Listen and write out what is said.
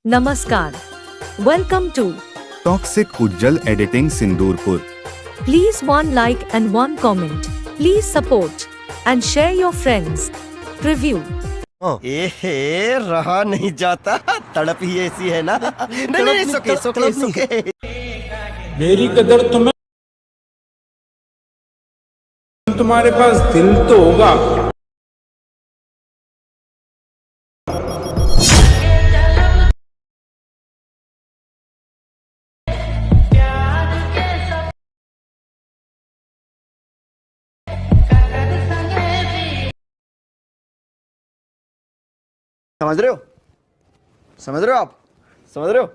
Namaskar. Welcome to Toxic UJJAL Editing Sindurpur. Please one like and one comment. Please support and share your friends. Preview. एहे रहा नहीं जाता तड़प ही ऐसी है ना नहीं नहीं सुके सुके सुके मेरी कदर तुम्हें तुम्हारे पास दिल तो होगा समझ रहे हो आप समझ रहे हो